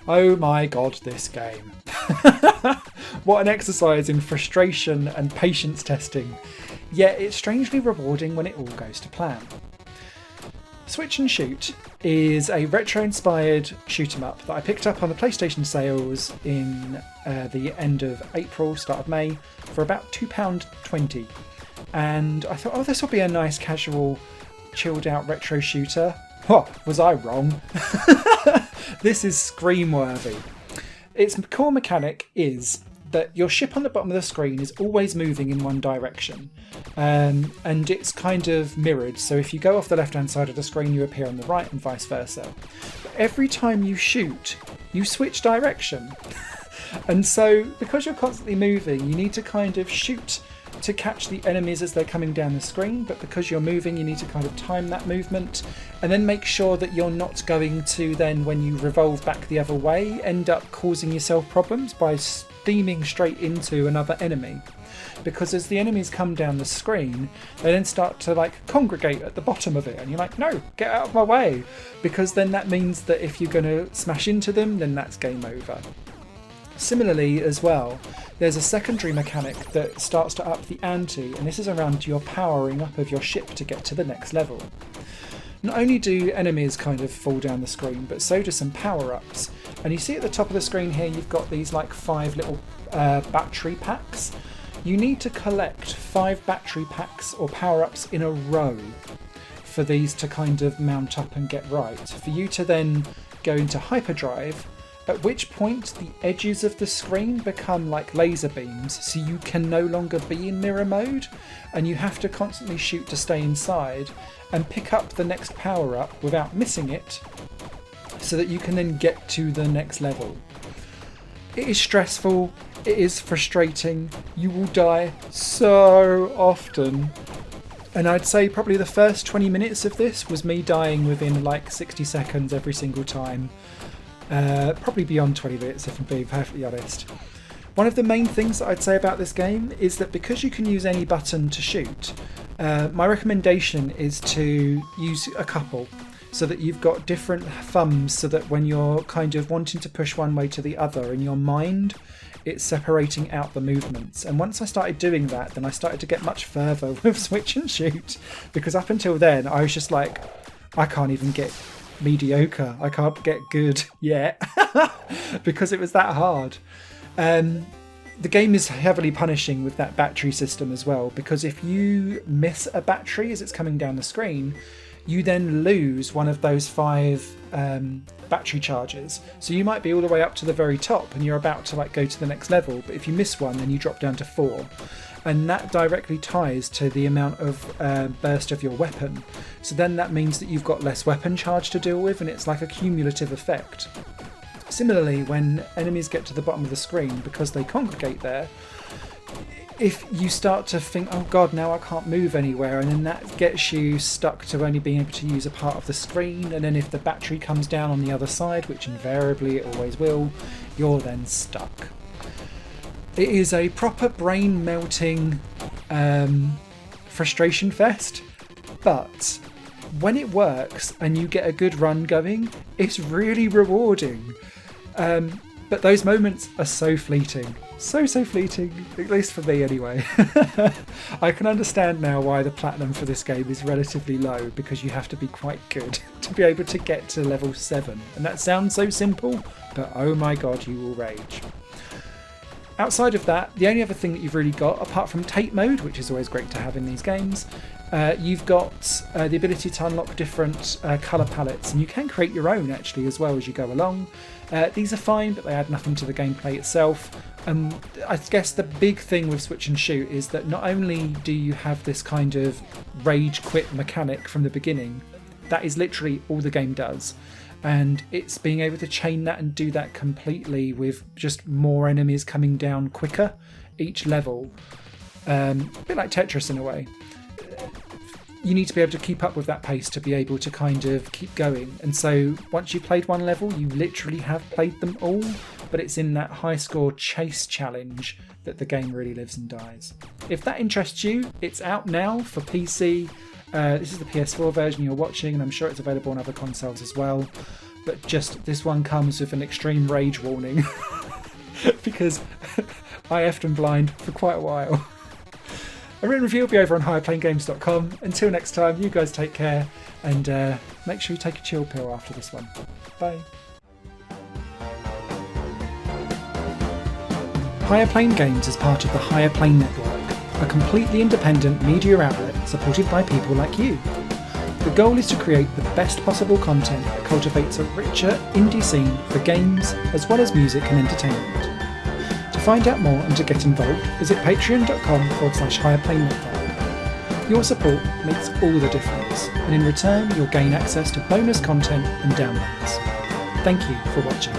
Oh my god, this game. What an exercise in frustration and patience testing. Yet it's strangely rewarding when it all goes to plan. Switch and Shoot is a retro-inspired shoot-'em-up that I picked up on the PlayStation sales in the end of April, start of May, for about £2.20. And I thought, oh, this will be a nice casual, chilled-out retro shooter. Oh, was I wrong? This is scream-worthy. Its core mechanic is that your ship on the bottom of the screen is always moving in one direction, and it's kind of mirrored, so if you go off the left hand side of the screen you appear on the right and vice versa. But every time you shoot you switch direction and so because you're constantly moving you need to kind of shoot to catch the enemies as they're coming down the screen, but because you're moving you need to kind of time that movement and then make sure that you're not going to then, when you revolve back the other way, end up causing yourself problems by steaming straight into another enemy. Because as the enemies come down the screen they then start to like congregate at the bottom of it and you're like, no, get out of my way, because then that means that if you're going to smash into them then that's game over. Similarly as well, there's a secondary mechanic that starts to up the ante, and this is around your powering up of your ship to get to the next level. Not only do enemies kind of fall down the screen, but so do some power-ups. And you see at the top of the screen here you've got these like 5 little battery packs. You need to collect 5 battery packs or power-ups in a row for these to kind of mount up and get right. For you to then go into hyperdrive, at which point the edges of the screen become like laser beams, so you can no longer be in mirror mode and you have to constantly shoot to stay inside and pick up the next power up without missing it so that you can then get to the next level. It is stressful, it is frustrating, you will die so often. And I'd say probably the first 20 minutes of this was me dying within like 60 seconds every single time. Probably beyond 20 minutes if I'm being perfectly honest. One of the main things that I'd say about this game is that because you can use any button to shoot, my recommendation is to use a couple so that you've got different thumbs, so that when you're kind of wanting to push one way to the other in your mind, it's separating out the movements. And once I started doing that, then I started to get much further with Switch and Shoot, because up until then I was just like, I can't even get mediocre, I can't get good yet because it was that hard. The game is heavily punishing with that battery system as well, because if you miss a battery as it's coming down the screen, you then lose one of those 5 battery charges. So you might be all the way up to the very top and you're about to like go to the next level, but if you miss one then you drop down to 4. And that directly ties to the amount of burst of your weapon. So then that means that you've got less weapon charge to deal with, and it's like a cumulative effect. Similarly, when enemies get to the bottom of the screen, because they congregate there, if you start to think, oh god, now I can't move anywhere, and then that gets you stuck to only being able to use a part of the screen, and then if the battery comes down on the other side, which invariably it always will, you're then stuck. It is a proper brain-melting frustration fest, but when it works and you get a good run going, it's really rewarding. But those moments are so fleeting. So fleeting, at least for me anyway. I can understand now why the platinum for this game is relatively low, because you have to be quite good to be able to get to level 7. And that sounds so simple, but oh my god, you will rage. Outside of that, the only other thing that you've really got, apart from tape mode, which is always great to have in these games, you've got the ability to unlock different colour palettes, and you can create your own actually as well as you go along. These are fine, but they add nothing to the gameplay itself. I guess the big thing with Switch and Shoot is that not only do you have this kind of rage quit mechanic from the beginning, that is literally all the game does. And it's being able to chain that and do that completely with just more enemies coming down quicker each level. A bit like Tetris in a way. You need to be able to keep up with that pace to be able to kind of keep going. And so once you've played one level, you literally have played them all, but it's in that high score chase challenge that the game really lives and dies. If that interests you, it's out now for PC. This is the PS4 version you're watching, and I'm sure it's available on other consoles as well. but just this one comes with an extreme rage warning because I effed and blind for quite a while. A written review will be over on higherplanegames.com. Until next time, you guys take care, and make sure you take a chill pill after this one. Bye. Higher Plane Games is part of the Higher Plane Network, a completely independent media outlet supported by people like you. The goal is to create the best possible content that cultivates a richer indie scene for games as well as music and entertainment. To find out more and to get involved, visit patreon.com/higherplane-network. Your support makes all the difference, and in return you'll gain access to bonus content and downloads. Thank you for watching.